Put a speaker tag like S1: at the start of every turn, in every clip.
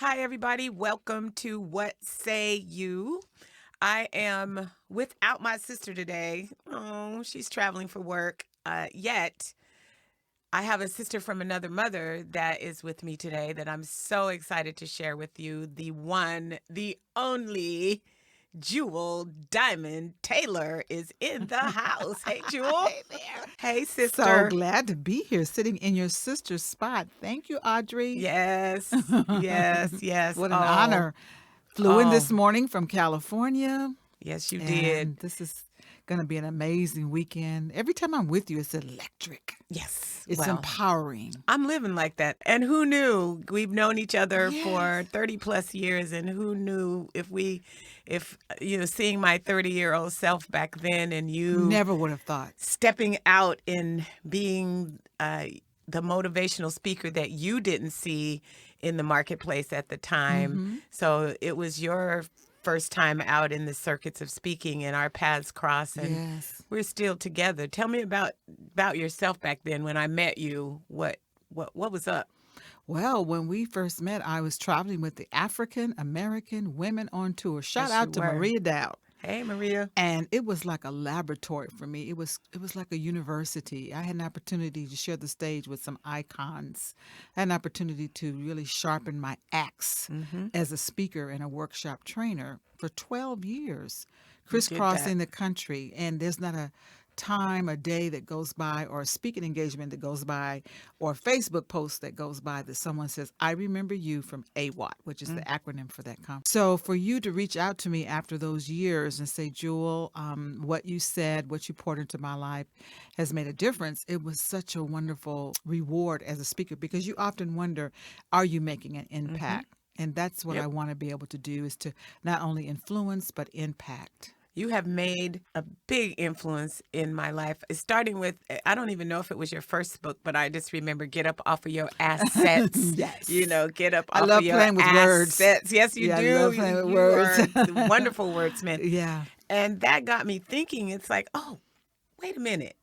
S1: Hi, everybody. Welcome to What Say You. I am without my sister today. Oh, she's traveling for work. Yet, I have a sister from another mother that is with me today that I'm so excited to share with you. The one, the only Jewel Diamond Taylor is in the house. Hey, Jewel.
S2: Hey there.
S1: Hey,
S2: So
S1: sister.
S2: glad to be here sitting in your sister's spot. Thank you, Audrey.
S1: Yes, yes, yes.
S2: What an honor. Flew in
S1: Oh,
S2: this morning from California,
S1: yes, you did.
S2: and this is going to be an amazing weekend. Every time I'm with you, it's electric,
S1: Yes.
S2: it's
S1: Well,
S2: empowering.
S1: I'm living like that. And who knew? We've known each other
S2: Yes.
S1: for 30 plus years. And who knew seeing my 30-year-old self back then and you
S2: Never would have thought.
S1: stepping out and being the motivational speaker that you didn't see in the marketplace at the time.
S2: Mm-hmm.
S1: So it was your first time out in the circuits of speaking, and our paths cross, and
S2: Yes.
S1: we're still together. Tell me about yourself back then when I met you. What was up?
S2: Well, when we first met, I was traveling with the African American Women on Tour. Shout
S1: Yes, you
S2: out to
S1: were.
S2: Maria Dowd.
S1: Hey, Maria.
S2: And it was like a laboratory for me. It was like a university. I had an opportunity to share the stage with some icons. I had an opportunity to really sharpen my axe
S1: Mm-hmm.
S2: as a speaker and a workshop trainer for 12 years,
S1: You did that.
S2: crisscrossing the country. And there's not a time, a day that goes by, or a speaking engagement that goes by, or a Facebook post that goes by that someone says, I remember you from AWAT, which is the
S1: Mm.
S2: acronym for that conference. So for you to reach out to me after those years and say, Jewel, what you said, what you poured into my life has made a difference, it was such a wonderful reward as a speaker because you often wonder, are you making an
S1: Mm-hmm.
S2: impact? And that's what I
S1: Yep.
S2: want to be able to do is to not only influence, but impact.
S1: You have made a big influence in my life. Starting with, I don't even know if it was your first book, but I just remember Get Up Off of Your Assets.
S2: Yes.
S1: Get up
S2: I
S1: off of
S2: love
S1: your
S2: playing with words.
S1: assets. Yes, you
S2: Yeah, I
S1: do.
S2: love playing with
S1: You
S2: words.
S1: are a wonderful wordsmith.
S2: Yeah.
S1: And that got me thinking, it's like, oh, wait a minute.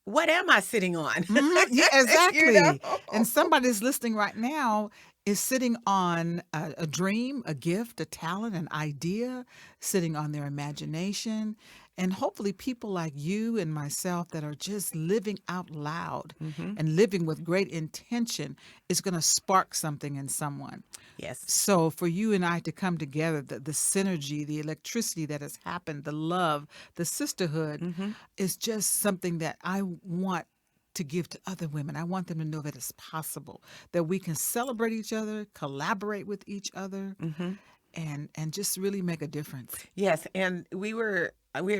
S1: What am I sitting on?
S2: Yeah,
S1: you know?
S2: exactly. And somebody that's listening right now is sitting on a dream, a gift, a talent, an idea, sitting on their imagination. And hopefully, people like you and myself that are just living out loud
S1: Hmm.
S2: and living with great intention is going to spark something in someone.
S1: Yes.
S2: So for you and I to come together, the synergy, the electricity that has happened, the love, the sisterhood
S1: Hmm.
S2: is just something that I want to give to other women. I want them to know that it's possible, that we can celebrate each other, collaborate with each other,
S1: Hmm.
S2: and just really make a difference.
S1: Yes, and we were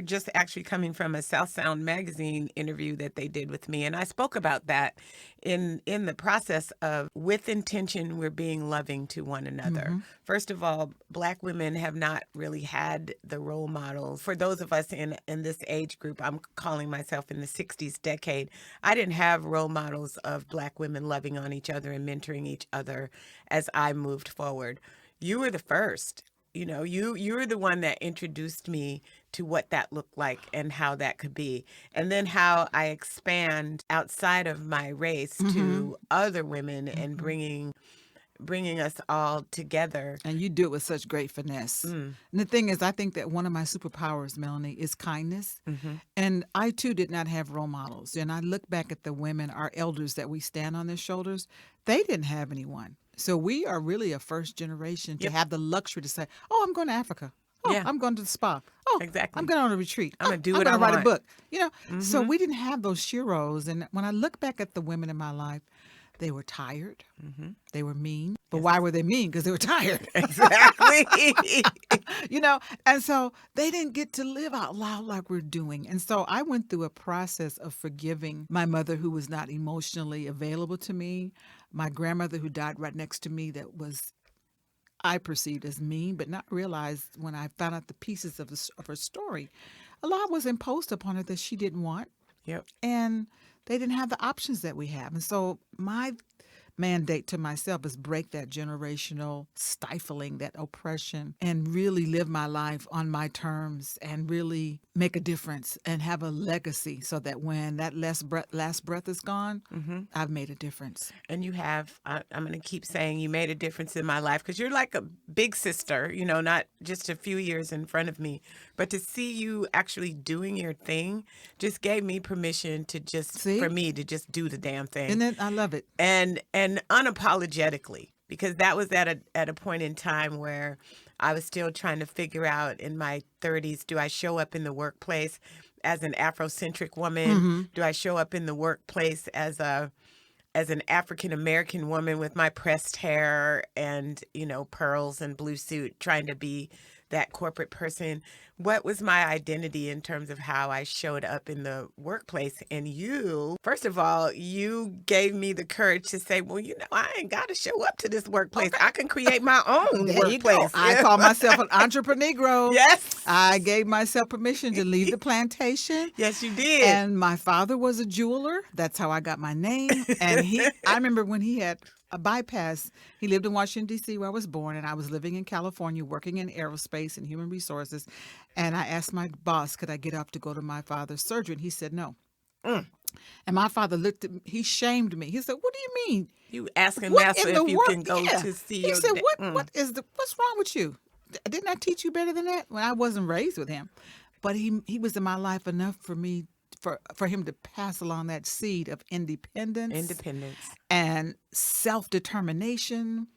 S1: just actually coming from a South Sound magazine interview that they did with me, and I spoke about that in the process of with intention we're being loving to one another.
S2: Mm-hmm.
S1: First of all, Black women have not really had the role models. For those of us in this age group, I'm calling myself in the 60s decade. I didn't have role models of Black women loving on each other and mentoring each other as I moved forward. You were the first. You were the one that introduced me to what that looked like and how that could be. And then how I expand outside of my race
S2: Mm-hmm.
S1: to other women and
S2: Mm-hmm.
S1: bringing us all together.
S2: And you do it with such great finesse.
S1: Mm,
S2: And the thing is, I think that one of my superpowers, Melanie, is kindness.
S1: mhm.
S2: And I too did not have role models. And I look back at the women, our elders that we stand on their shoulders, they didn't have anyone. So we are really a first generation to
S1: Yep.
S2: have the luxury to say, oh, I'm going to Africa. Oh,
S1: Yeah,
S2: I'm going to the spa. Oh, I'm
S1: exactly.
S2: going on a retreat.
S1: I'm
S2: Oh,
S1: gonna do
S2: I'm
S1: what
S2: going
S1: I
S2: to write a
S1: want.
S2: book. So
S1: Mhm.
S2: we didn't have those sheroes. And when I look back at the women in my life, they were tired.
S1: Mhm.
S2: They were mean. But
S1: Yes.
S2: why were they mean? Because they were tired.
S1: Exactly.
S2: you know and so they didn't get to live out loud like we're doing. And so I went through a process of forgiving my mother who was not emotionally available to me, my grandmother who died right next to me that was I perceived as mean, but not realized when I found out the pieces of her story, a lot was imposed upon her that she didn't want,
S1: Yep.
S2: and they didn't have the options that we have. And so mandate to myself is break that generational stifling, that oppression, and really live my life on my terms and really make a difference and have a legacy so that when that last breath is gone, I've made a difference.
S1: And you have, I'm going to keep saying you made a difference in my life because you're like a big sister, you know, not just a few years in front of me, but to see you actually doing your thing just gave me permission to just,
S2: See?
S1: for me to just do the damn thing.
S2: And then I love it.
S1: And unapologetically, because that was at a point in time where I was still trying to figure out in my 30s, do I show up in the workplace as an Afrocentric woman? Do I show up in the workplace as an African American woman with my pressed hair and, you know, pearls and blue suit, trying to be that corporate person? What was my identity in terms of how I showed up in the workplace? And you, first of all, you gave me the courage to say, well, you know, I ain't got to show up to this workplace. I can create my own
S2: There you
S1: workplace.
S2: go. I call myself an entrepreneur.
S1: Yes.
S2: I gave myself permission to leave the plantation.
S1: Yes, you did.
S2: And my father was a jeweler. That's how I got my name. And I remember when he had a bypass. He lived in Washington, D.C., where I was born, and I was living in California, working in aerospace and human resources. And I asked my boss, could I get up to go to my father's surgery? And he said no. And my father looked at me. He shamed me. He said, what do you mean?
S1: You asking
S2: What
S1: Master
S2: in the
S1: if you
S2: world?
S1: can go
S2: Yeah.
S1: to see
S2: He
S1: your
S2: said,
S1: dad.
S2: what's wrong with you? Didn't I teach you better than that? When I wasn't raised with him. But he was in my life enough for me, for him to pass along that seed of independence and self-determination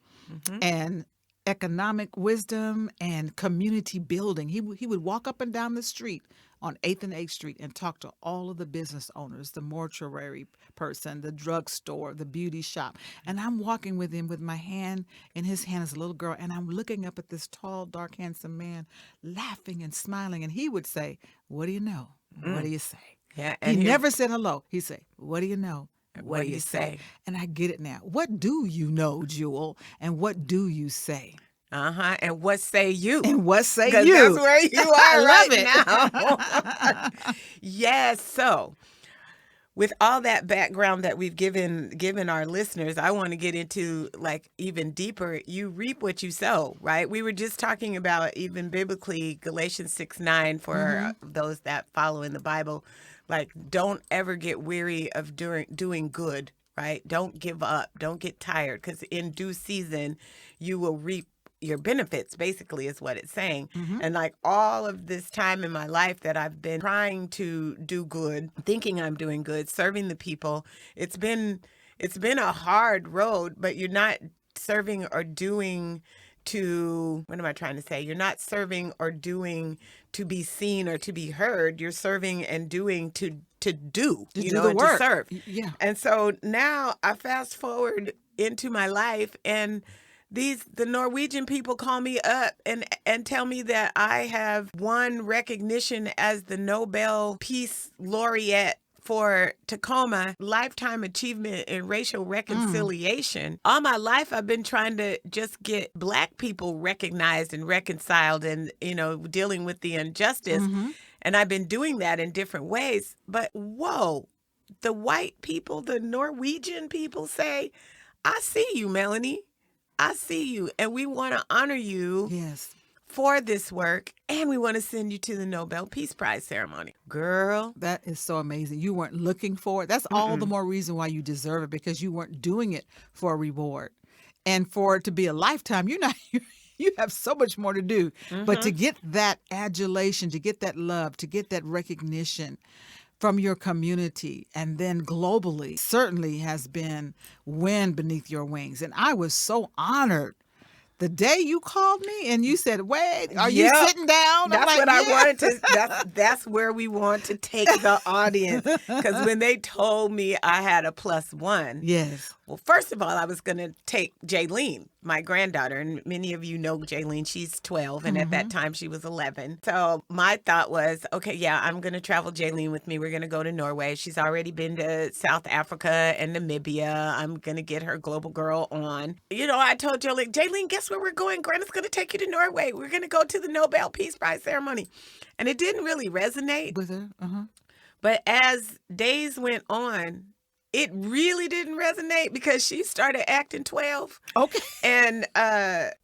S2: and economic wisdom and community building. He would walk up and down the street on 8th and 8th Street and talk to all of the business owners, the mortuary person, the drugstore, the beauty shop. And I'm walking with him with my hand in his hand as a little girl, and I'm looking up at this tall, dark, handsome man, laughing and smiling. And he would say, what do you know? What do you say?
S1: Yeah,
S2: He never said hello. He said, what do you know? What do you say? And I get it now. What do you know, Jewel? And what do you say?
S1: And what say you?
S2: And what say
S1: Because
S2: you?
S1: that's where you are
S2: I love
S1: right now. Yes. So with all that background that we've given our listeners, I want to get into like even deeper. You reap what you sow, right? We were just talking about even biblically Galatians 6:9 for those that follow in the Bible. Like, don't ever get weary of doing good, right? Don't give up. Don't get tired, because in due season, you will reap your benefits, basically, is what it's saying. And like all of this time in my life that I've been trying to do good, thinking I'm doing good, serving the people, it's been a hard road, but you're not serving or doing to, what am I trying to say? You're not serving or doing to be seen or to be heard. You're serving and doing to do, you know,
S2: the
S1: and
S2: work.
S1: to serve.
S2: Yeah.
S1: And so now I fast forward into my life, and the Norwegian people call me up and tell me that I have won recognition as the Nobel Peace Laureate for Tacoma, lifetime achievement in racial reconciliation. All my life, I've been trying to just get Black people recognized and reconciled and, you know, dealing with the injustice. And I've been doing that in different ways. But whoa, the white people, the Norwegian people say, I see you, Melanie. I see you. And we want to honor you.
S2: Yes.
S1: For this work, and we want to send you to the Nobel Peace Prize ceremony. Girl.
S2: That is so amazing. You weren't looking for it. That's all the more reason why you deserve it, because you weren't doing it for a reward. And for it to be a lifetime, you have so much more to do. But to get that adulation, to get that love, to get that recognition from your community and then globally certainly has been wind beneath your wings. And I was so honored. The day you called me and you said, wait, are you sitting down?
S1: That's what I wanted to, that's where we want to take the audience. Because when they told me I had a +1.
S2: Yes.
S1: Well, first of all, I was going to take Jaylene, my granddaughter. And many of you know Jaylene. She's 12. And at that time, she was 11. So my thought was, okay, yeah, I'm going to travel Jaylene with me. We're going to go to Norway. She's already been to South Africa and Namibia. I'm going to get her Global Girl on. You know, I told Jaylene, guess where we're going? Grandma's going to take you to Norway. We're going to go to the Nobel Peace Prize ceremony. And it didn't really resonate
S2: With her?
S1: But as days went on, it really didn't resonate because she started acting 12
S2: Okay.
S1: and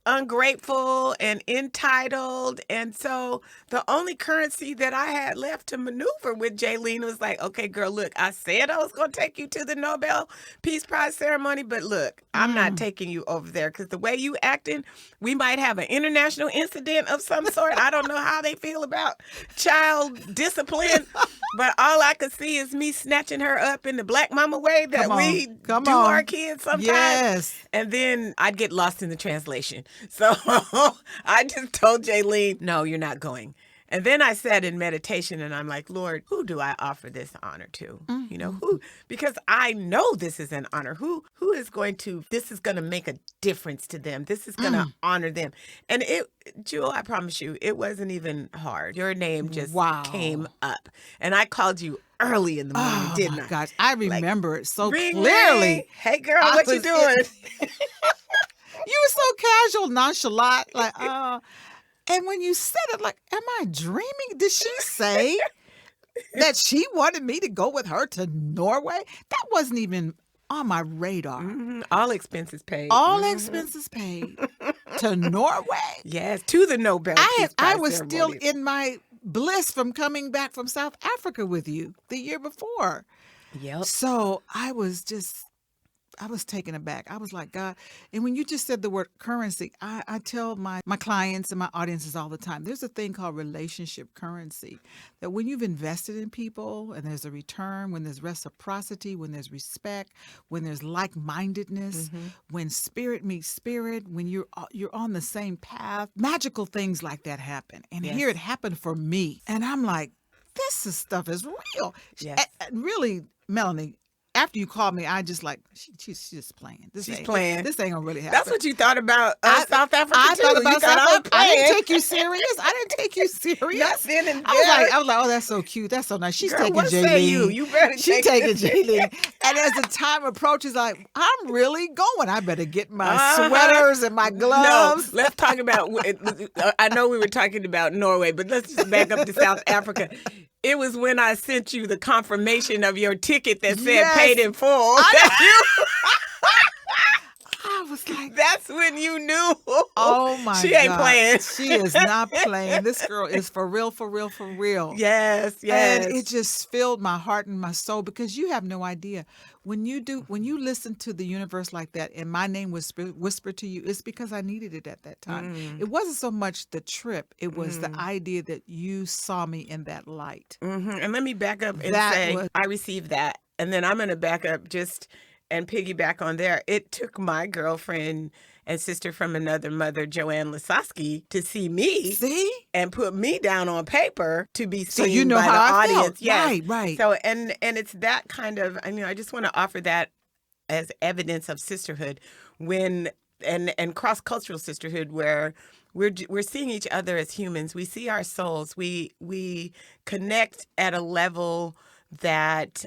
S1: ungrateful and entitled. And so the only currency that I had left to maneuver with Jaylene was like, okay, girl, look, I said I was going to take you to the Nobel Peace Prize ceremony, but look, I'm not taking you over there because the way you acting, we might have an international incident of some sort. I don't know how they feel about child discipline, but all I could see is me snatching her up in the black mama way that we
S2: Come
S1: do
S2: on.
S1: our kids sometimes.
S2: Yes.
S1: And then I'd get lost in the translation. So I just told Jaylene, no, you're not going. And then I sat in meditation and I'm like, Lord, who do I offer this honor to? You know, who? Because I know this is an honor. Who is going to, this is going to make a difference to them. This is going to honor them. And it, Jewel, I promise you, it wasn't even hard. Your name just came up. And I called you early in the morning, didn't I?
S2: Gosh, I remember it so
S1: Ring,
S2: clearly.
S1: ring. Hey, girl, what you doing?
S2: You were so casual, nonchalant, like, and when you said it, like, am I dreaming? Did she say that she wanted me to go with her to Norway? That wasn't even on my radar.
S1: All expenses paid.
S2: All expenses paid to Norway.
S1: Yes, to the Nobel Peace Prize
S2: I was still
S1: ceremony.
S2: in my bliss from coming back from South Africa with you the year before.
S1: Yep.
S2: So I was taken aback. I was like, God. And when you just said the word currency, I tell my clients and my audiences all the time, there's a thing called relationship currency, that when you've invested in people and there's a return, when there's reciprocity, when there's respect, when there's like-mindedness, when spirit meets spirit, when you're on the same path, magical things like that happen. And here it happened for me. And I'm like, stuff is real.
S1: Yes.
S2: Really, Melanie, after you called me, I just like, she's just playing.
S1: She's playing.
S2: This ain't gonna really happen.
S1: That's what you thought about South Africa
S2: I
S1: too.
S2: thought about
S1: You
S2: South
S1: I was
S2: Africa. I didn't
S1: playing.
S2: take you serious. I didn't take you serious.
S1: Not then and
S2: I was like, oh, that's so cute. That's so nice. She's
S1: Girl,
S2: taking
S1: what
S2: Jaylene.
S1: say you? You better
S2: She's
S1: take
S2: taking Jaylene. And as the time approaches, like, I'm really going. I better get my sweaters and my gloves.
S1: No, let's talk about. I know we were talking about Norway, but let's just back up to South Africa. It was when I sent you the confirmation of your ticket that said
S2: Yes.
S1: paid in full.
S2: I was like,
S1: That's when you knew.
S2: oh my God.
S1: She ain't playing.
S2: She is not playing. This girl is for real, for real, for real.
S1: Yes, yes.
S2: And it just filled my heart and my soul, because you have no idea. When you listen to the universe like that and my name was whispered to you, it's because I needed it at that time. It wasn't so much the trip. It was the idea that you saw me in that light.
S1: And let me back up and
S2: That
S1: say
S2: was-
S1: I received that. And then I'm going to back up just and piggyback on there. It took my girlfriend and sister from another mother, Joanne Lasowski, to see me.
S2: See?
S1: And put me down on paper to be
S2: So
S1: seen
S2: you know
S1: by
S2: how
S1: the
S2: I
S1: audience.
S2: felt.
S1: Yes.
S2: Right.
S1: So and it's that kind of, I just want to offer that as evidence of sisterhood when and cross-cultural sisterhood, where we're seeing each other as humans. We see our souls. We connect at a level that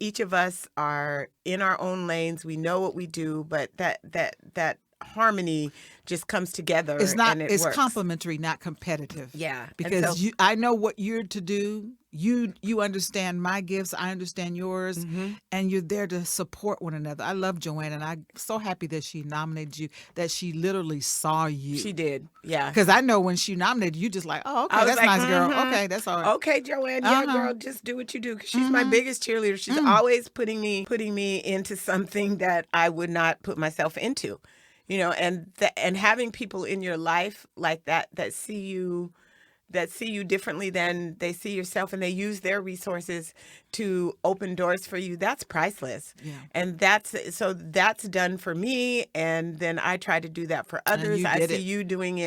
S1: each of us are in our own lanes. We know what we do, but that harmony just comes together.
S2: It's not.
S1: And it
S2: It's
S1: works.
S2: complementary, not competitive.
S1: Yeah, and
S2: Because
S1: so-
S2: I know what you're to do. You understand my gifts. I understand yours, and you're there to support one another. I love Joanne, and I'm so happy that she nominated you. That she literally saw you.
S1: She did. Yeah.
S2: Because I know when she nominated you, just like, oh,
S1: I
S2: okay,
S1: was
S2: that's
S1: like,
S2: nice, girl. Okay, that's all right.
S1: Okay, Joanne, yeah, girl, just do what you do. 'Cause she's my biggest cheerleader. She's always putting me into something that I would not put myself into, and having people in your life like that see you differently than they see yourself, and they use their resources to open doors for you. That's priceless.
S2: Yeah.
S1: And that's done for me. And then I try to do that for others.
S2: you
S1: I
S2: did
S1: see
S2: it.
S1: you doing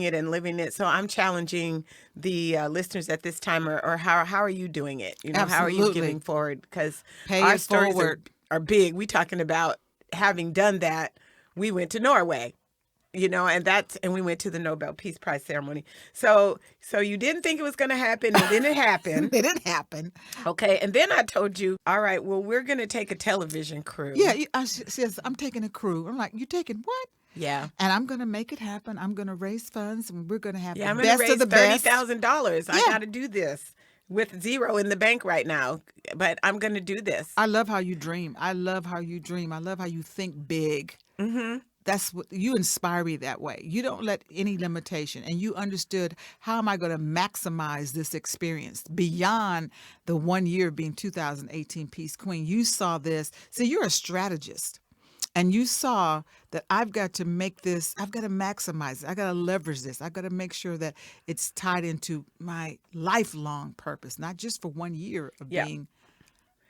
S1: it and living it. So I'm challenging the listeners at this time, or how are you doing it? How are you
S2: Absolutely.
S1: giving forward? Because
S2: Pay
S1: our
S2: it
S1: stories
S2: forward.
S1: are big. We talking about having done that. We went to Norway. And we went to the Nobel Peace Prize ceremony. So you didn't think it was going to happen, and then it happened.
S2: It didn't happen.
S1: Okay, and then I told you, all right, well, we're going to take a television crew.
S2: Yeah, she says, I'm taking a crew. I'm like, you taking what?
S1: Yeah.
S2: And I'm going to make it happen. I'm going to raise funds, and we're going to have
S1: Yeah, I'm
S2: the
S1: going to
S2: best
S1: raise
S2: of the best.
S1: $30,000. I
S2: Yeah.
S1: got to do this. with zero in the bank right now, but I'm going to do this.
S2: I love how you dream. I love how you dream. I love how you think big.
S1: Mm-hmm.
S2: That's what you inspire me that way. You don't let any limitation, and you understood, how am I going to maximize this experience beyond the 1 year of being 2018 Peace Queen? You saw this. See, you're a strategist, and you saw that I've got to make this, I've got to maximize it. I got to leverage this. I got to make sure that it's tied into my lifelong purpose, not just for 1 year of
S1: Yeah.
S2: being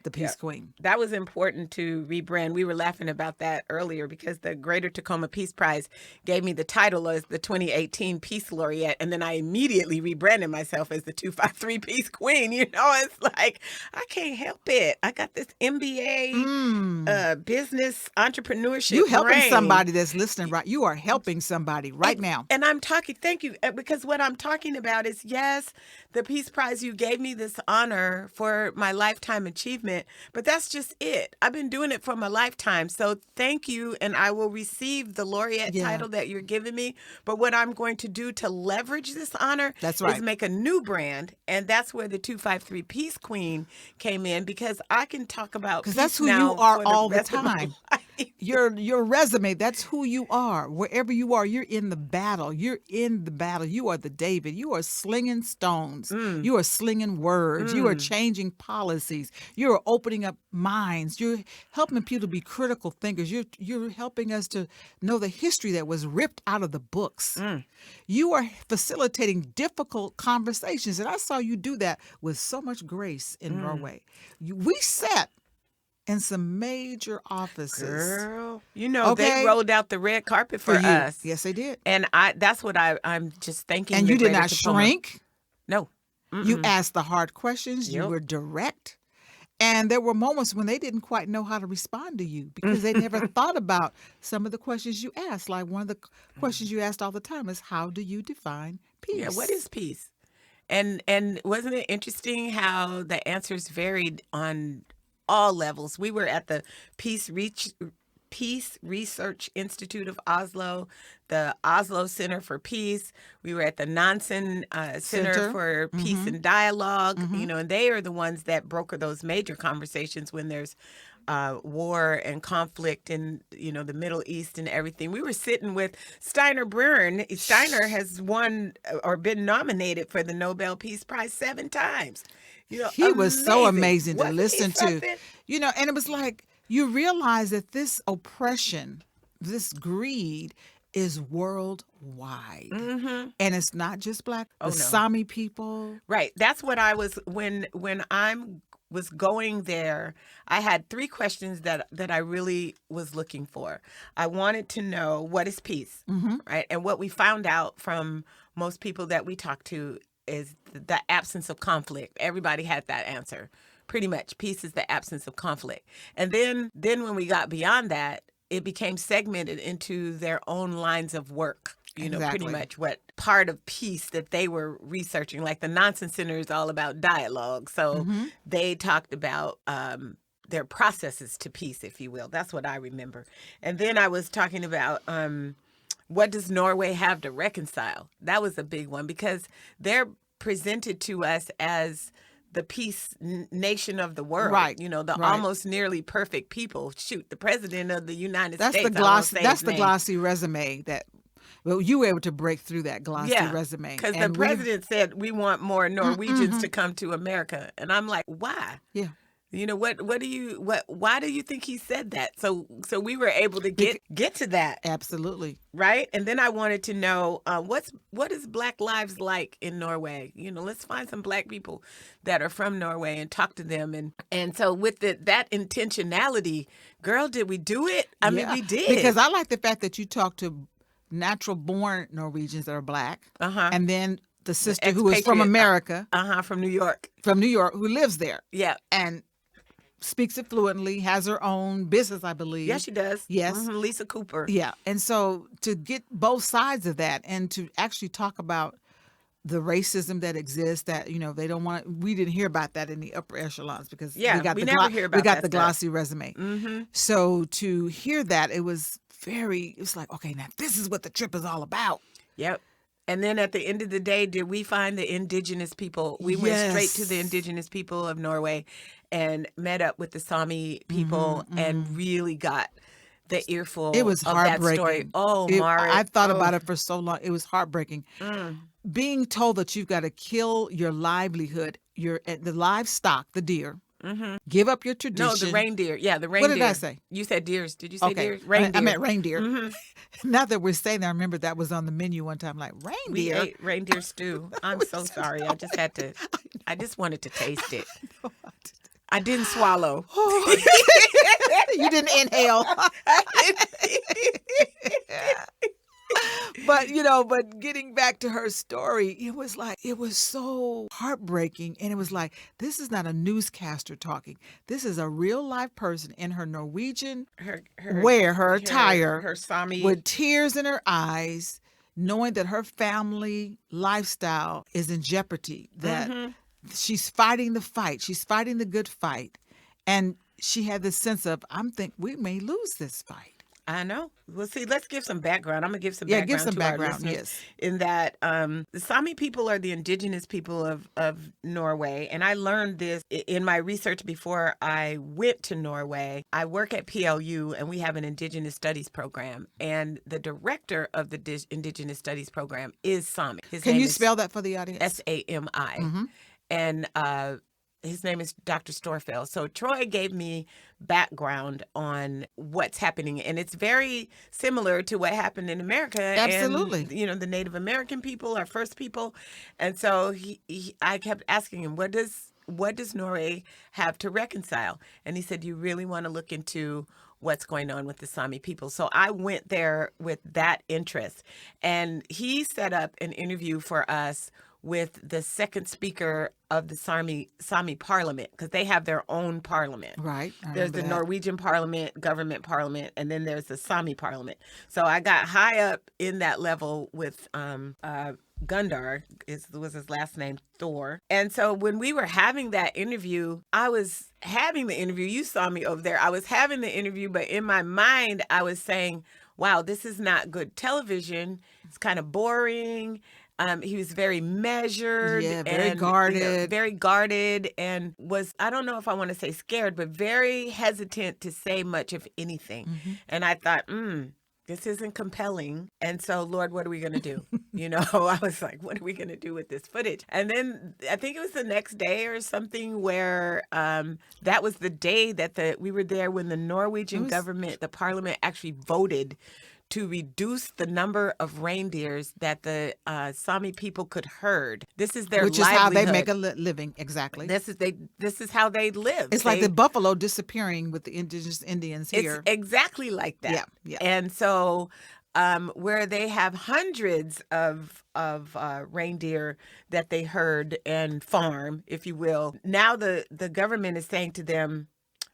S2: the Peace Queen.
S1: That was important to rebrand. We were laughing about that earlier because the Greater Tacoma Peace Prize gave me the title as the 2018 Peace Laureate, and then I immediately rebranded myself as the 253 Peace Queen. You know, it's like, I can't help it. I got this MBA, business entrepreneurship
S2: You helping
S1: brain.
S2: somebody that's listening, right? You are helping somebody right now.
S1: And I'm talking, thank you, because what I'm talking about is, yes, the Peace Prize, you gave me this honor for my lifetime achievement, but that's just it. I've been doing it for my lifetime. So thank you, and I will receive the laureate title that you're giving me. But what I'm going to do to leverage this honor
S2: That's right.
S1: is make a new brand, and that's where the 253 Peace Queen came in, because I can talk about
S2: Because
S1: peace
S2: that's who
S1: now
S2: you are
S1: for
S2: all the
S1: rest of my
S2: time.
S1: life.
S2: Your resume, that's who you are. Wherever you are, you're in the battle. You're in the battle. You are the David. You are slinging stones. You are slinging words. You are changing policies. You are opening up minds. You're helping people to be critical thinkers. You're helping us to know the history that was ripped out of the books. You are facilitating difficult conversations. And I saw you do that with so much grace in Norway. We sat in some major offices.
S1: Girl, you know,
S2: Okay.
S1: they rolled out the red carpet for
S2: you.
S1: us.
S2: Yes, they did.
S1: And that's what I'm just thanking.
S2: And
S1: the
S2: you did
S1: Greater
S2: not
S1: Tacoma.
S2: shrink.
S1: No.
S2: You asked the hard questions. You
S1: Yep.
S2: were direct. And there were moments when they didn't quite know how to respond to you because they never thought about some of the questions you asked. Like one of the questions you asked all the time is, how do you define peace?
S1: Yeah, what is peace? And wasn't it interesting how the answers varied on all levels? We were at the Peace Research Institute of Oslo, the Oslo Center for Peace. We were at the Nansen Center for Peace and Dialogue, you know, and they are the ones that broker those major conversations when there's war and conflict in, you know, the Middle East and everything. We were sitting with Steiner Brern. Steiner has won or been nominated for the Nobel Peace Prize 7 times. You know,
S2: He was so amazing to
S1: Wasn't he
S2: listen to.
S1: something?
S2: You know, and it was like you realize that this oppression, this greed is worldwide. And it's not just black. The
S1: no.
S2: Sami people.
S1: Right. That's what I was when I'm was going there. I had 3 questions that I really was looking for. I wanted to know, what is peace, right? And what we found out from most people that we talked to is the absence of conflict. Everybody had that answer. Pretty much, peace is the absence of conflict. And then when we got beyond that, it became segmented into their own lines of work. You know, pretty
S2: Exactly.
S1: much what part of peace that they were researching. Like the Nansen Center is all about dialogue. So they talked about their processes to peace, if you will. That's what I remember. And then I was talking about what does Norway have to reconcile? That was a big one because they're presented to us as the peace nation of the world,
S2: Right,
S1: You know, the
S2: right.
S1: almost nearly perfect people. Shoot, the president of the United
S2: That's
S1: States.
S2: the
S1: I won't say
S2: That's
S1: his
S2: the
S1: name.
S2: glossy resume that. Well, you were able to break through that glossy resume.
S1: Because the
S2: And we-
S1: president said we want more Norwegians to come to America, and I'm like, why?
S2: Yeah.
S1: You know why do you think he said that? So we were able to get to that,
S2: Absolutely.
S1: right? And then I wanted to know what is Black lives like in Norway? You know, let's find some Black people that are from Norway and talk to them. And so with that intentionality, girl, did we do it? I mean,
S2: Yeah.
S1: we did.
S2: Because I like the fact that you talk to natural born Norwegians that are Black. And then the sister who is from
S1: expatriate,
S2: America,
S1: from New York.
S2: from New York, who lives there.
S1: Yeah.
S2: And speaks it fluently, has her own business, I believe.
S1: Yes, she does.
S2: Yes.
S1: Lisa Cooper.
S2: Yeah. And so to get both sides of that and to actually talk about the racism that exists, that, you know, they don't want, we didn't hear about that in the upper echelons because
S1: Yeah,
S2: we got
S1: we
S2: the
S1: never hear about
S2: we got
S1: that
S2: the
S1: stuff.
S2: glossy resume. So to hear that, it was like, okay, now this is what the trip is all about.
S1: Yep. And then at the end of the day, did we find the indigenous people? We went straight to the
S2: Yes.
S1: indigenous people of Norway and met up with the Sami people
S2: Mm-hmm,
S1: and
S2: mm-hmm.
S1: really got the
S2: It
S1: earful
S2: was
S1: of that story.
S2: heartbreaking.
S1: Oh,
S2: I
S1: Marit.
S2: thought
S1: Oh,
S2: about it for so long. It was heartbreaking.
S1: mm.
S2: Being told that you've got to kill your livelihood, the livestock, the deer,
S1: Hmm.
S2: give up your
S1: No, the
S2: tradition.
S1: reindeer. Yeah, the
S2: What did I
S1: reindeer.
S2: say?
S1: You said deers. Did you say
S2: Okay,
S1: deers?
S2: I
S1: Reindeer.
S2: meant reindeer.
S1: Hmm.
S2: Now that we're saying that, I remember that was on the menu one time. Like
S1: We
S2: reindeer.
S1: ate reindeer stew. I'm so sorry. I just had to. I just wanted to taste it. I didn't swallow.
S2: Oh, you didn't inhale. But getting back to her story, it was so heartbreaking. And it was like, this is not a newscaster talking. This is a real life person in her Norwegian her attire,
S1: her Sami.
S2: with tears in her eyes, knowing that her family lifestyle is in jeopardy, that she's fighting the fight. She's fighting the good fight. And she had this sense of, we may lose this fight.
S1: I know. Well, see, let's give some background. I'm gonna give some
S2: Yeah,
S1: background
S2: give some
S1: to
S2: background,
S1: our listeners.
S2: yes.
S1: In that, the Sami people are the indigenous people of Norway, and I learned this in my research before I went to Norway. I work at PLU, and we have an Indigenous Studies program, and the director of the Indigenous Studies program is Sami. His
S2: Can
S1: name
S2: you
S1: is
S2: spell that for the audience?
S1: Sami,
S2: Mm-hmm.
S1: and his name is Dr. Storfeld. So Troy gave me background on what's happening, and it's very similar to what happened in America.
S2: Absolutely.
S1: And, the Native American people, our first people. And so I kept asking him, what does Norway have to reconcile? And he said, you really want to look into what's going on with the Sami people. So I went there with that interest, and he set up an interview for us with the second speaker of the Sami Parliament, because they have their own parliament.
S2: Right. I
S1: There's the
S2: remember that.
S1: Norwegian Parliament, government parliament, and then there's the Sami Parliament. So I got high up in that level with Gundar, was his last name, Thor. And so when we were having that interview, I was having the interview. You saw me over there. I was having the interview, but in my mind, I was saying, wow, this is not good television. It's kind of boring. He was very measured.
S2: Yeah, very
S1: and,
S2: guarded.
S1: very guarded, and was, I don't know if I want to say scared, but very hesitant to say much of anything.
S2: Mm-hmm.
S1: And I thought, this isn't compelling. And so, Lord, what are we going to do? I was like, what are we going to do with this footage? And then I think it was the next day or something where that was the day that we were there when the Norwegian government, the parliament, actually voted to reduce the number of reindeers that the Sami people could herd. This is their
S2: Which is
S1: livelihood.
S2: how they make a living, exactly.
S1: This is how they live.
S2: It's like the buffalo disappearing with the indigenous Indians here.
S1: It's exactly like that.
S2: Yeah.
S1: And so where they have hundreds of reindeer that they herd and farm, if you will, now the government is saying to them,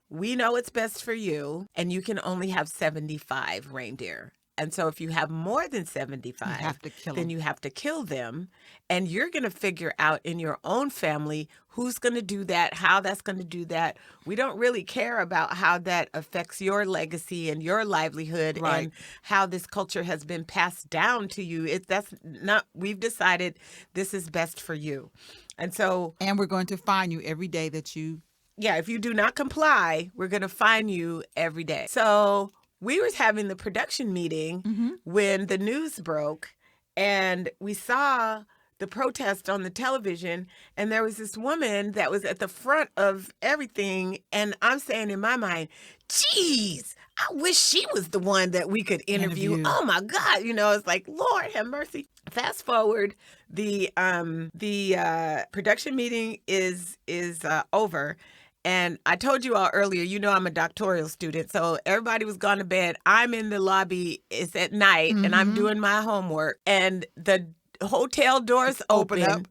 S1: we know it's best for you, and you can only have 75 reindeer. And so if you have more than 75,
S2: You have to kill
S1: then
S2: them.
S1: you have to kill them. And you're going to figure out in your own family who's going to do that, how that's going to do that. We don't really care about how that affects your legacy and your livelihood
S2: Right.
S1: and how this culture has been passed down to you. We've decided this is best for you. And so,
S2: And we're going to fine you every day that you...
S1: yeah, if you do not comply, we're going to fine you every day. So we were having the production meeting when the news broke, and we saw the protest on the television, and there was this woman that was at the front of everything, and I'm saying in my mind, geez, I wish she was the one that we could interview. Oh my God, it's like, Lord have mercy. Fast forward, the production meeting is over. And I told you all earlier, I'm a doctoral student, so everybody was gone to bed. I'm in the lobby. It's at night, and I'm doing my homework. And the hotel doors open
S2: up.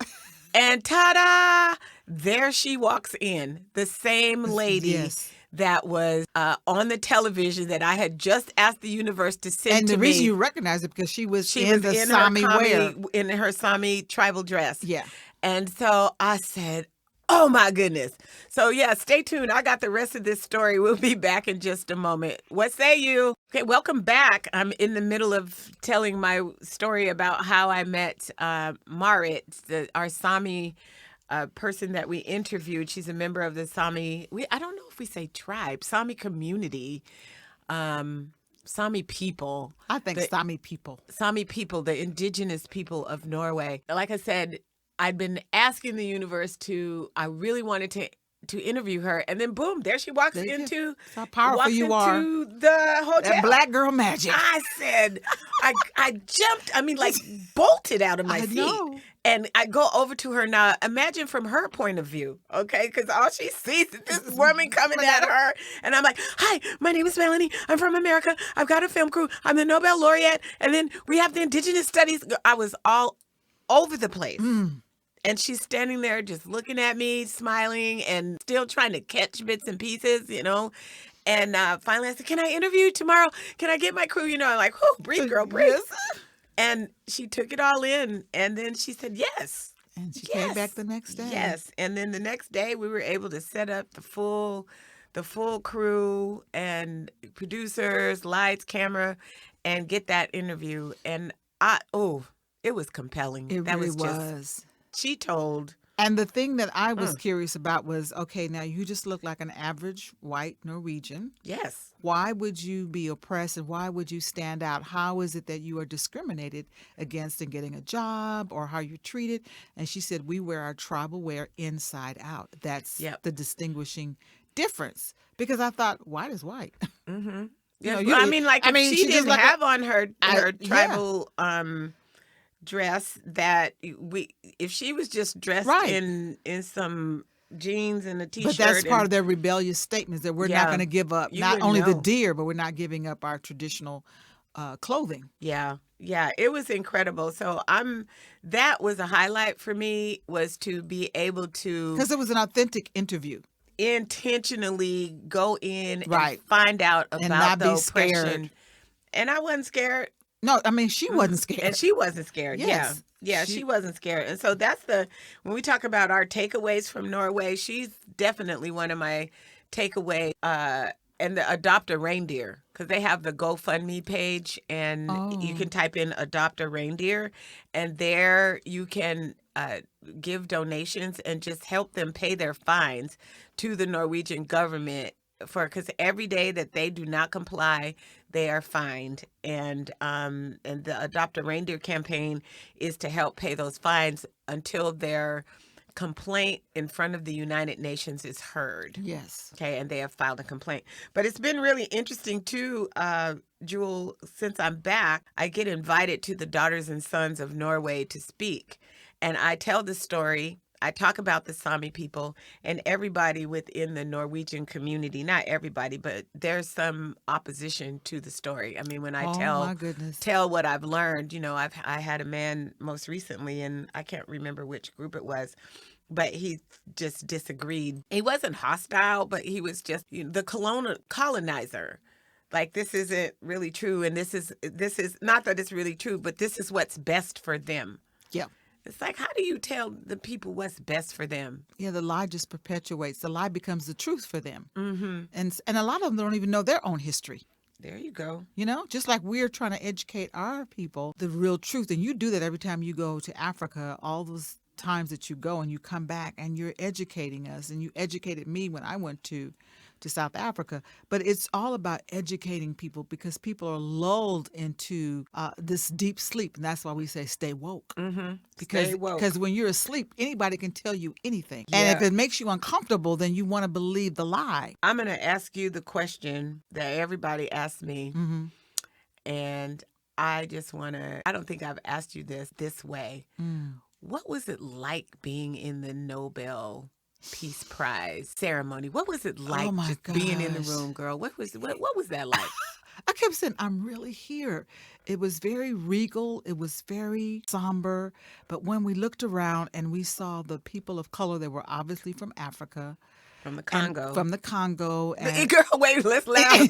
S1: and ta-da! There she walks in, the same lady
S2: Yes.
S1: that was on the television that I had just asked the universe to send
S2: And
S1: to
S2: the
S1: me.
S2: reason you recognize it because she was
S1: She
S2: in
S1: was
S2: the
S1: in
S2: Sami wear.
S1: in her Sami tribal dress.
S2: Yeah.
S1: And so I said, Oh my goodness. So yeah, stay tuned. I got the rest of this story. We'll be back in just a moment. What say you? Okay, welcome back. I'm in the middle of telling my story about how I met Marit, our Sami person that we interviewed. She's a member of the Sami. I don't know if we say tribe, Sami community, Sami people.
S2: I think
S1: The
S2: Sami people.
S1: Sami people, the indigenous people of Norway. Like I said, I'd been asking the universe I really wanted to interview her, and then boom, there she walks
S2: There you go.
S1: into
S2: That's how powerful you are.
S1: the hotel.
S2: That black girl magic.
S1: I said, I jumped, I mean, like bolted out of my
S2: I
S1: seat.
S2: know.
S1: And I go over to her now. Imagine from her point of view, okay? Because all she sees is this woman coming at her. And I'm like, hi, my name is Melanie. I'm from America. I've got a film crew. I'm the Nobel laureate. And then we have the indigenous studies. I was all over the place. And she's standing there just looking at me, smiling, and still trying to catch bits and pieces, you know. And finally I said, can I interview you tomorrow? Can I get my crew? You know, I'm like, whew, breathe, girl, breathe.
S2: Yes.
S1: And she took it all in. And then she said, yes.
S2: And she came back the next day.
S1: Yes. And then the next day we were able to set up the full crew and producers, lights, camera, and get that interview. And it was compelling.
S2: It
S1: That
S2: really
S1: was just, she told.
S2: And the thing that I was curious about was, okay, now you just look like an average white Norwegian.
S1: Yes.
S2: Why would you be oppressed and why would you stand out? How is it that you are discriminated against in getting a job or how you're treated? And she said, we wear our tribal wear inside out. That's the distinguishing difference. Because I thought, white is white.
S1: Mm-hmm.
S2: You
S1: Yes.
S2: know,
S1: If she didn't have on her tribal dress, that if she was just dressed in some jeans and a t-shirt.
S2: But that's part of their rebellious statements that we're not going to give up not only the deer, but we're not giving up our traditional clothing.
S1: Yeah. Yeah, it was incredible. So that was a highlight for me, was to be able to,
S2: because it was an authentic interview,
S1: intentionally go in and find out about
S2: and not
S1: the
S2: be scared.
S1: oppression. And I wasn't scared.
S2: No, I mean, she wasn't scared.
S1: And she wasn't scared.
S2: Yes.
S1: Yeah, she wasn't scared. And so that's when we talk about our takeaways from Norway, she's definitely one of my takeaway. And the Adopt a Reindeer, because they have the GoFundMe page, and you can type in Adopt a Reindeer, and there you can give donations and just help them pay their fines to the Norwegian government, because every day that they do not comply, they are fined. And the Adopt a Reindeer campaign is to help pay those fines until their complaint in front of the United Nations is heard.
S2: Yes.
S1: Okay, and they have filed a complaint. But it's been really interesting too, Jewel, since I'm back, I get invited to the Daughters and Sons of Norway to speak. And I tell the story. I talk about the Sami people, and everybody within the Norwegian community, not everybody, but there's some opposition to the story. I mean, when I tell what I've learned, you know, I had a man most recently, and I can't remember which group it was, but he just disagreed. He wasn't hostile, but he was just the colonizer. Like, this isn't really true, and this is not that it's really true, but this is what's best for them.
S2: Yeah.
S1: It's like, how do you tell the people what's best for them?
S2: Yeah, the lie just perpetuates. The lie becomes the truth for them.
S1: Mm-hmm.
S2: And a lot of them don't even know their own history.
S1: There you go.
S2: You know, just like we're trying to educate our people the real truth. And you do that every time you go to Africa, all those times that you go and you come back and you're educating us. And you educated me when I went to South Africa. But it's all about educating people, because people are lulled into this deep sleep. And that's why we say stay woke.
S1: Mm-hmm.
S2: Because when you're asleep, anybody can tell you anything. Yeah. And if it makes you uncomfortable, then you want to believe the lie.
S1: I'm going to ask you the question that everybody asks me.
S2: Mm-hmm.
S1: And I just want to, I don't think I've asked you this way. What was it like being in the Nobel Peace Prize ceremony? What was it like being in the room, girl? What was that like?
S2: I kept saying, I'm really here. It was very regal. It was very somber. But when we looked around and we saw the people of color that were obviously from Africa,
S1: From the
S2: and
S1: Congo.
S2: from the Congo. And
S1: Girl, wait, let's laugh.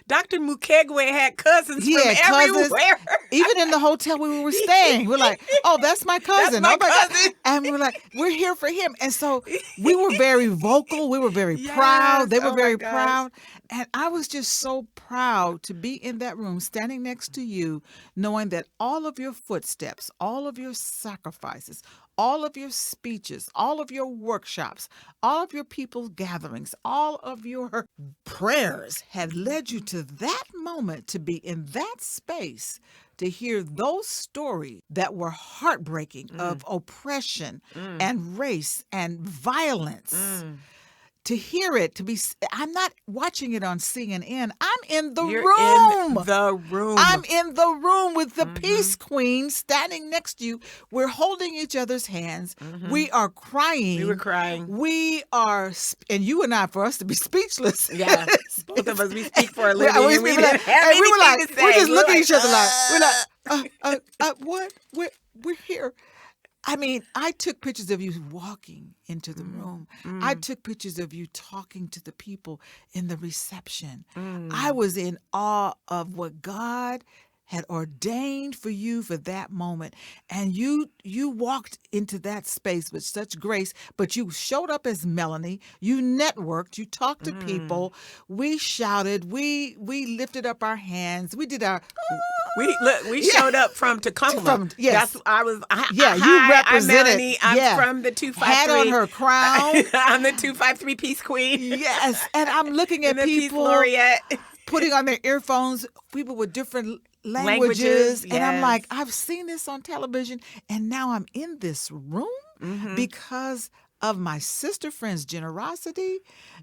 S1: Dr. Mukwege had cousins
S2: he
S1: from
S2: had cousins.
S1: everywhere.
S2: Even in the hotel we were staying, we're like, "Oh, that's my cousin."
S1: That's my
S2: Oh God.
S1: cousin.
S2: And we're like, "We're here for him." And so we were very vocal. We were very
S1: Yes.
S2: proud. They were
S1: Oh my
S2: very
S1: gosh.
S2: proud. And I was just so proud to be in that room, standing next to you, knowing that all of your footsteps, all of your sacrifices, all of your speeches, all of your workshops, all of your people's gatherings, all of your prayers had led you to that moment to be in that space to hear those stories that were heartbreaking of oppression and race and violence. To hear it, I'm not watching it on CNN. I'm in the
S1: You're
S2: room.
S1: in the room.
S2: I'm in the room with the Peace Queen standing next to you. We're holding each other's hands. We are crying.
S1: We were crying.
S2: We are, and you and I, for us to be speechless.
S1: Yeah. Both of us, we speak for a
S2: We-
S1: living.
S2: we-
S1: and we
S2: we
S1: didn't
S2: like-
S1: have
S2: and we were
S1: anything
S2: like,
S1: to say.
S2: we're just
S1: We were
S2: looking at
S1: like,
S2: each other like, we're like, what? We're here. I mean, I took pictures of you walking into the room. I took pictures of you talking to the people in the reception. I was in awe of what God had ordained for you for that moment. And you walked into that space with such grace, but you showed up as Melanie. You networked, you talked to people. We shouted, we lifted up our hands. We did our
S1: We showed up from Tacoma.
S2: Yes.
S1: You
S2: You represented.
S1: I'm Melanie. I'm from the 253.
S2: Had on her crown.
S1: I'm the 253 Peace Queen.
S2: Yes. And I'm looking at
S1: And the Peace
S2: people
S1: Laureate.
S2: putting on their earphones, people with different languages.
S1: Languages,
S2: And I'm
S1: yes.
S2: like, I've seen this on television, and now I'm in this room because of my sister friend's generosity,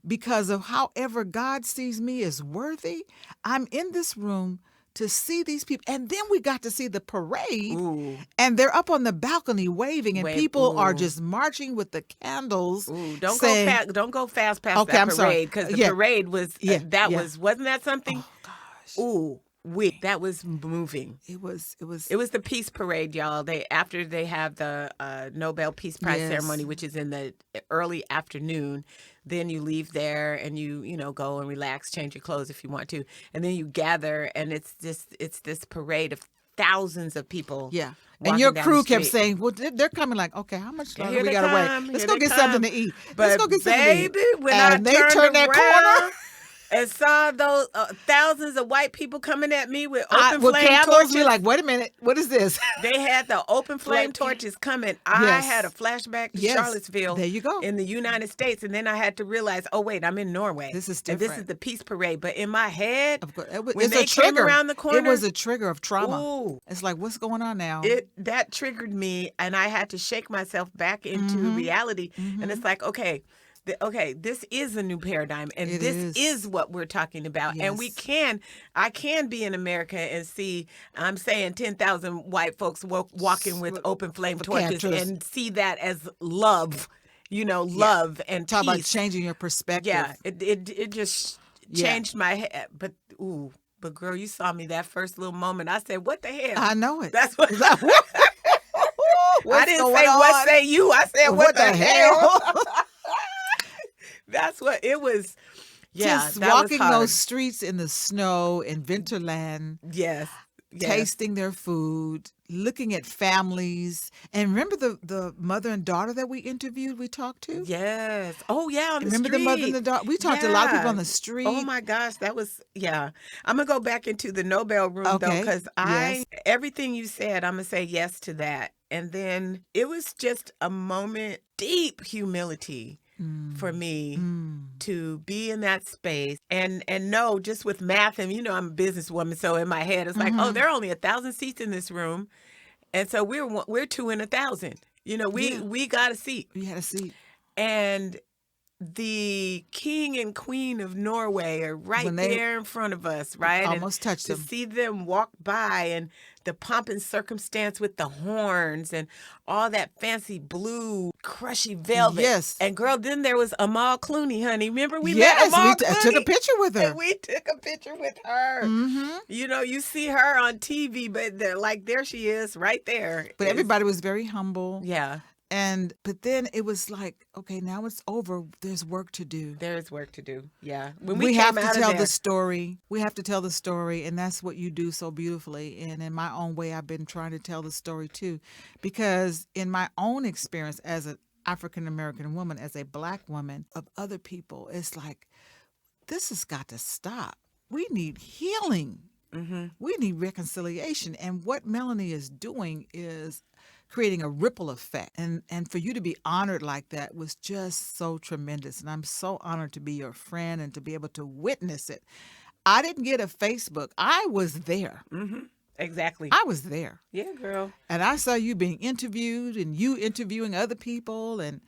S2: because of however God sees me as worthy. I'm in this room to see these people. And then we got to see the parade, and they're up on the balcony waving, and people are just marching with the candles.
S1: Don't
S2: saying,
S1: go fast past that parade, because the parade was wasn't that something?
S2: Oh gosh.
S1: Ooh, that was moving.
S2: It was
S1: the Peace Parade, y'all. After they have the Nobel Peace Prize ceremony, which is in the early afternoon. Then you leave there and you go and relax, change your clothes if you want to, and then you gather, and it's this parade of thousands of people.
S2: Yeah. And your
S1: down
S2: crew
S1: the
S2: kept
S1: street.
S2: saying, well, they're coming like, okay, how much longer
S1: Here
S2: we
S1: they
S2: got to
S1: come,
S2: wait? Let's
S1: here
S2: go
S1: they
S2: get
S1: come.
S2: something to eat.
S1: But
S2: Let's go get something to eat.
S1: baby, when
S2: And
S1: I
S2: they turned that
S1: around
S2: corner.
S1: and saw those thousands of white people coming at me with open
S2: With
S1: flame
S2: candles,
S1: torches.
S2: we're like, wait a minute, what is this?
S1: They had the open flame
S2: Like-
S1: torches coming. I
S2: Yes.
S1: had a flashback to
S2: Yes.
S1: Charlottesville.
S2: There you go.
S1: In the United States. And then I had to realize, oh, wait, I'm in Norway.
S2: This is
S1: And this
S2: different.
S1: is the Peace Parade. But in my head,
S2: Of course,
S1: when
S2: it's
S1: they
S2: a trigger.
S1: came around the corner,
S2: It was a trigger of trauma.
S1: ooh,
S2: It's like, what's going on now?
S1: that triggered me, and I had to shake myself back into reality. And it's like, okay, this is a new paradigm, and
S2: It
S1: this
S2: is.
S1: what we're talking about. And
S2: Yes.
S1: I can be in America and see, I'm saying 10,000 white folks walking with open flame torches
S2: candles.
S1: and see that as love, love and
S2: Talk about
S1: peace.
S2: changing your perspective.
S1: Yeah, it just
S2: Yeah.
S1: changed my head. But girl, you saw me that first little moment. I said, what the hell?
S2: I know it.
S1: That's what.
S2: It's like,
S1: I didn't say what say you. I said what the hell. That's what it was. Yeah,
S2: Just
S1: that was
S2: walking
S1: hard.
S2: those streets in the snow in Winterland,
S1: Yes.
S2: tasting their food, looking at families. And remember the mother and daughter that we interviewed, we talked to?
S1: Yes. Oh, yeah, on the
S2: Remember
S1: street.
S2: the mother and the daughter? We talked to a lot of people on the
S1: Yeah.
S2: street.
S1: Oh my gosh, that was, yeah. I'm going to go back into the Nobel room though,
S2: Okay.
S1: because
S2: Yes.
S1: everything you said, I'm going to say yes to that. And then it was just a moment, deep humility for me to be in that space and know, just with math, and I'm a businesswoman, so in my head it's like, oh, there are only 1,000 seats in this room, and so we're 2 in 1,000. We got a seat.
S2: We had a seat.
S1: And the king and queen of Norway are right
S2: When they
S1: there in front of us, right?
S2: almost touched
S1: to
S2: them.
S1: see them walk by, and the pomp and circumstance with the horns and all that fancy blue crushy velvet.
S2: Yes.
S1: And girl, then there was Amal Clooney, honey. Remember we met
S2: Yes,
S1: Amal
S2: we
S1: Clooney?
S2: took a picture with her.
S1: And we took a picture with her.
S2: Mm-hmm.
S1: You see her on TV, but there she is right there.
S2: But everybody was very humble.
S1: Yeah.
S2: But then it was like, okay, now it's over. There's work to do.
S1: There is work to do. Yeah. When
S2: We
S1: came
S2: have to
S1: out of
S2: tell
S1: there,
S2: the story. We have to tell the story, and that's what you do so beautifully. And in my own way, I've been trying to tell the story too, because in my own experience as an African American woman, as a Black woman of other people, it's like, this has got to stop. We need healing. We need reconciliation. And what Melanie is doing is creating a ripple effect. And for you to be honored like that was just so tremendous. And I'm so honored to be your friend and to be able to witness it. I didn't get a Facebook. I was there.
S1: exactly.
S2: I was there.
S1: Yeah, girl.
S2: And I saw you being interviewed and you interviewing other people and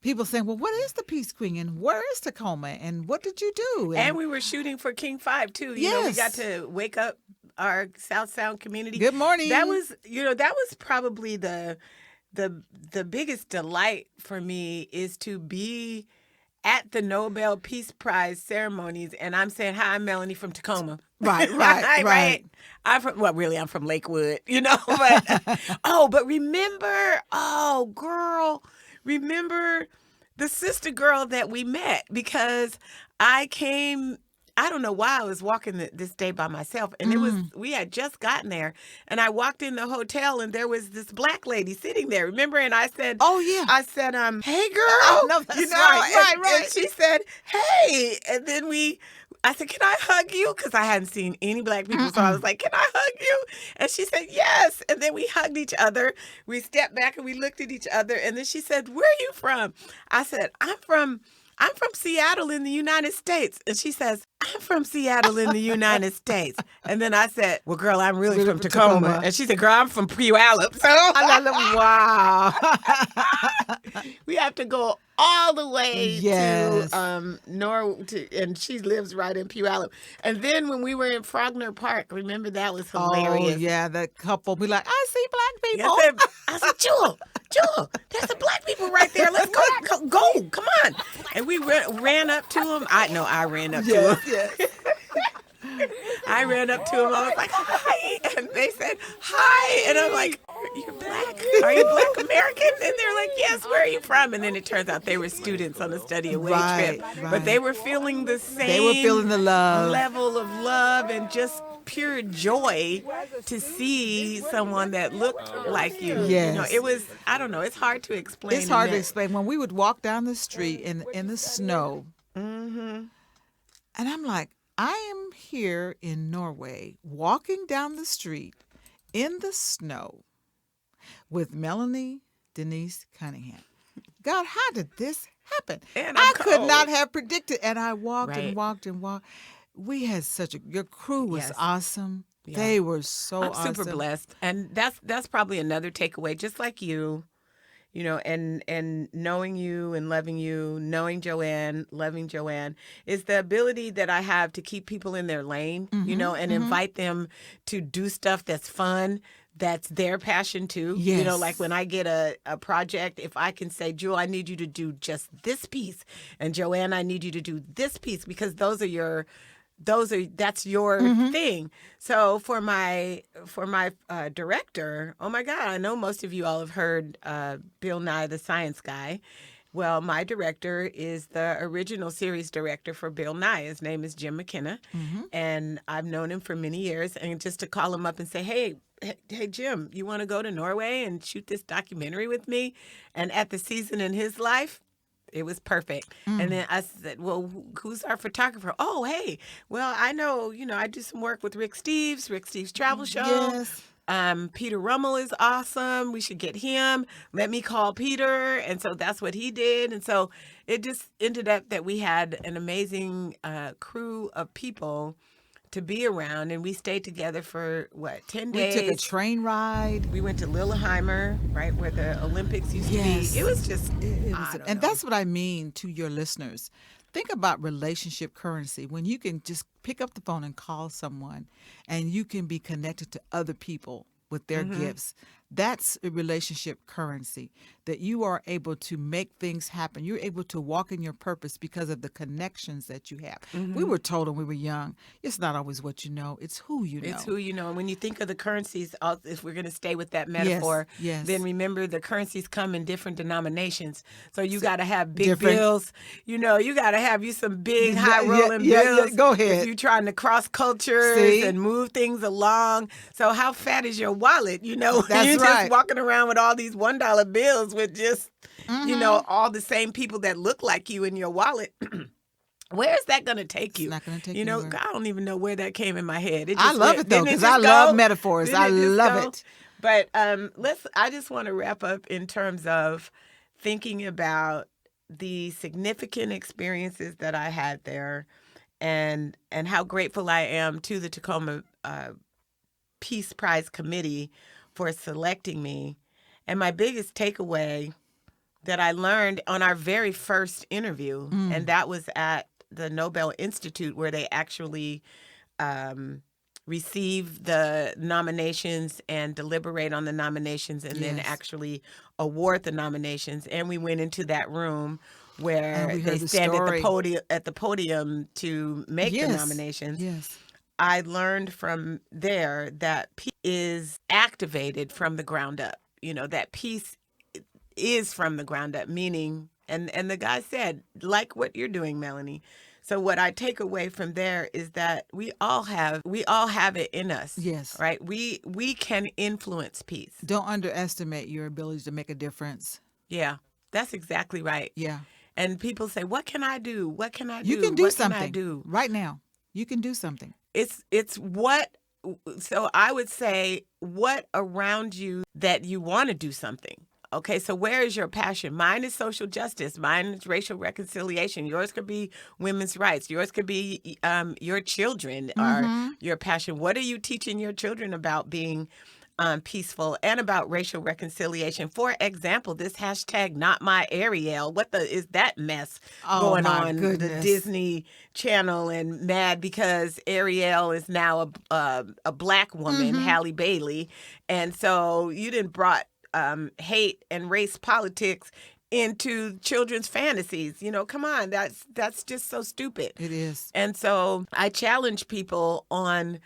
S2: people saying, well, what is the Peace Queen and where is Tacoma and what did you do?
S1: And we were shooting for King 5 too. You know, we got
S2: Yes.
S1: to wake up our South Sound community.
S2: Good morning.
S1: That was, that was probably the biggest delight for me, is to be at the Nobel Peace Prize ceremonies, and I'm saying, "Hi, I'm Melanie from Tacoma."
S2: Right.
S1: I'm from, well, really, I'm from Lakewood, But but remember, girl, remember the sister girl that we met, because I came. I don't know why I was walking this day by myself, and we had just gotten there, and I walked in the hotel, and there was this Black lady sitting there. Remember? And I said,
S2: Oh, yeah.
S1: I said, hey, girl.
S2: No, that's
S1: right.
S2: right.
S1: And she said, hey. And then I said, can I hug you? Because I hadn't seen any Black people. So I was like, can I hug you? And she said, yes. And then we hugged each other. We stepped back and we looked at each other. And then she said, where are you from? I said, I'm from Seattle in the United States. And she says, I'm from Seattle in the United States. And then I said, well, girl, I'm really from Tacoma. And she said, girl, I'm from Puyallup. So
S2: Wow.
S1: we have to go all the way
S2: Yes.
S1: to Norway, and she lives right in Puyallup. And then when we were in Frogner Park, remember, that was hilarious.
S2: Oh, yeah, that couple be like, I see Black people.
S1: I said, Jewel, there's some Black people right there. Let's go, come on. And we ran up to them. I ran up to them.
S2: Yes.
S1: I ran up to them. I was like, hi. And they said, hi. And I'm like, you're Black? Are you Black American? And they're like, yes, where are you from? And then it turns out they were students on a study away trip.
S2: Right.
S1: But they were feeling the same
S2: They were feeling the love.
S1: level of love and just pure joy to see someone that looked like you.
S2: Yes.
S1: It was, I don't know, it's hard to explain.
S2: It's hard to explain. When we would walk down the street in the snow, and I'm like, I am here in Norway, walking down the street in the snow with Melannie Denise Cunningham. God, how did this happen?
S1: And
S2: I
S1: I'm
S2: could
S1: cold.
S2: not have predicted. And I walked
S1: Right.
S2: and walked and walked. We had your crew was
S1: Yes.
S2: awesome.
S1: Yeah.
S2: They were so
S1: I'm
S2: awesome.
S1: super blessed. And that's probably another takeaway, just like you. And knowing you and loving you, knowing Joanne, loving Joanne, is the ability that I have to keep people in their lane, and invite them to do stuff that's fun, that's their passion too.
S2: Yes.
S1: Like when I get a project, if I can say, Jewel, I need you to do just this piece, and Joanne, I need you to do this piece, because that's your thing. So for my director, oh my God, I know most of you all have heard Bill Nye the Science Guy. Well, my director is the original series director for Bill Nye. His name is Jim McKenna, and I've known him for many years. And just to call him up and say, hey Jim, you want to go to Norway and shoot this documentary with me? And at the season in his life, it was perfect. And then I said, well, who's our photographer? Oh, hey, well, I know, I do some work with Rick Steves Travel Show.
S2: Yes.
S1: Peter Rummel is awesome. We should get him. Let me call Peter. And so that's what he did. And so it just ended up that we had an amazing crew of people to be around, and we stayed together for 10 days.
S2: We took a train ride.
S1: We went to Lillehammer, right where the Olympics used
S2: Yes.
S1: to be. It was just,
S2: And that's what I mean to your listeners. Think about relationship currency, when you can just pick up the phone and call someone and you can be connected to other people with their gifts. That's a relationship currency, that you are able to make things happen. You're able to walk in your purpose because of the connections that you have. We
S1: Mm-hmm.
S2: were told when we were young, it's not always what you know, it's who you
S1: It's
S2: know.
S1: who you know. And when you think of the currencies, if we're going to stay with that
S2: Yes,
S1: metaphor, then
S2: yes.
S1: remember the currencies come in different denominations. So you
S2: So,
S1: got to have big
S2: different.
S1: bills. You got to have you some big high
S2: Yeah, yeah,
S1: rolling
S2: yeah, yeah.
S1: bills
S2: Go
S1: if
S2: ahead.
S1: you're trying to cross cultures
S2: See,
S1: and move things along. So how fat is your wallet? When
S2: that's
S1: you're just
S2: right.
S1: walking around with all these $1 bills with just,
S2: Mm-hmm.
S1: all the same people that look like you in your wallet. Where is that going to take
S2: It's
S1: you?
S2: not going to take you anywhere.
S1: I don't even know where that came in my head. It
S2: I
S1: just
S2: love
S1: went.
S2: it though,
S1: Didn't it
S2: because I
S1: just
S2: love
S1: go?
S2: metaphors.
S1: Didn't
S2: I
S1: it just
S2: love
S1: go?
S2: it.
S1: But I just want to wrap up in terms of thinking about the significant experiences that I had there, and how grateful I am to the Tacoma Peace Prize Committee for selecting me. And my biggest takeaway that I learned on our very first interview, and
S2: Mm.
S1: that was at the Nobel Institute, where they actually um, receive the nominations and deliberate on the nominations, and then
S2: Yes.
S1: actually award the nominations. And we went into that room
S2: And
S1: where
S2: we
S1: they
S2: heard the
S1: stand at the
S2: story.
S1: podium to make the
S2: Yes.
S1: nominations.
S2: Yes.
S1: I learned from there that peace is activated from the ground up. That peace is from the ground up, meaning, and the guy said, like what you're doing, Melanie. So what I take away from there is that we all have it in us,
S2: Yes.
S1: right? We can influence peace.
S2: Don't underestimate your ability to make a difference.
S1: Yeah, that's exactly right.
S2: Yeah.
S1: And people say, what can I do? What can I
S2: You
S1: do?
S2: can do
S1: What can I
S2: something
S1: do?
S2: right now. You can do something.
S1: It's what. So I would say, what around you that you want to do something. Okay, so where is your passion? Mine is social justice. Mine is racial reconciliation. Yours could be women's rights. Yours could be your children are
S2: Mm-hmm.
S1: your passion. What are you teaching your children about being peaceful and about racial reconciliation? For example, this hashtag not my Ariel. What the is that mess
S2: Oh
S1: going
S2: my
S1: on the
S2: goodness.
S1: Disney Channel, and mad because Ariel is now a black woman,
S2: Mm-hmm.
S1: Halle Bailey, and so you didn't brought hate and race politics into children's fantasies. Come on, that's just so stupid.
S2: It is.
S1: And so I challenge people on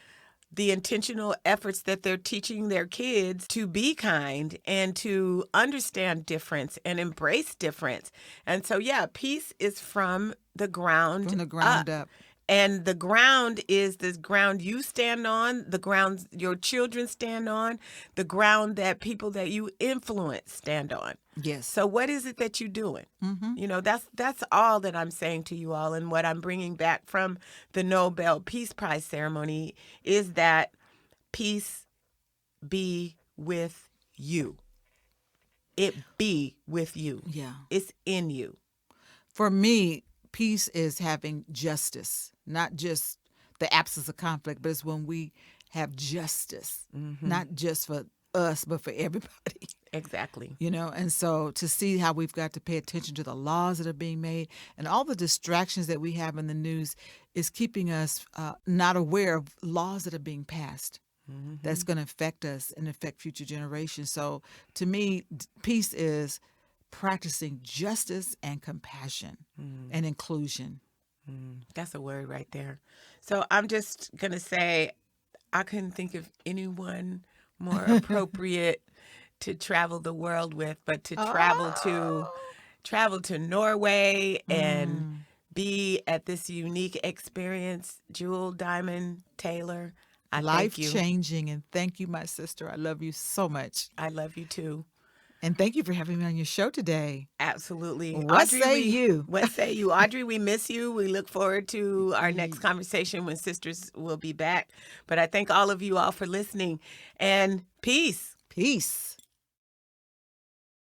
S1: the intentional efforts that they're teaching their kids to be kind and to understand difference and embrace difference. And so, yeah, peace is from the ground
S2: From the ground up.
S1: And the ground is this ground you stand on, the ground your children stand on, the ground that people that you influence stand on.
S2: Yes.
S1: So what is it that you're doing?
S2: Mm-hmm.
S1: That's all that I'm saying to you all. And what I'm bringing back from the Nobel Peace Prize ceremony is that peace be with you. It be with you.
S2: Yeah.
S1: It's in you.
S2: For me, peace is having justice, not just the absence of conflict, but it's when we have justice, not just for us, but for everybody.
S1: Exactly.
S2: And so to see how we've got to pay attention to the laws that are being made and all the distractions that we have in the news is keeping us not aware of laws that are being passed. That's going to affect us and affect future generations. So to me, peace is practicing justice and compassion and inclusion.
S1: That's a word right there. So I'm just going to say I couldn't think of anyone more appropriate to travel the world with, but to travel to Norway and be at this unique experience. Jewel Diamond Taylor, I thank you.
S2: Life-changing. And thank you, my sister. I love you so much.
S1: I love you too.
S2: And thank you for having me on your show today.
S1: Absolutely.
S2: What say you?
S1: What say you? Audrey, we miss you. We look forward to our next conversation when sisters will be back. But I thank all of you all for listening. And peace.
S2: Peace.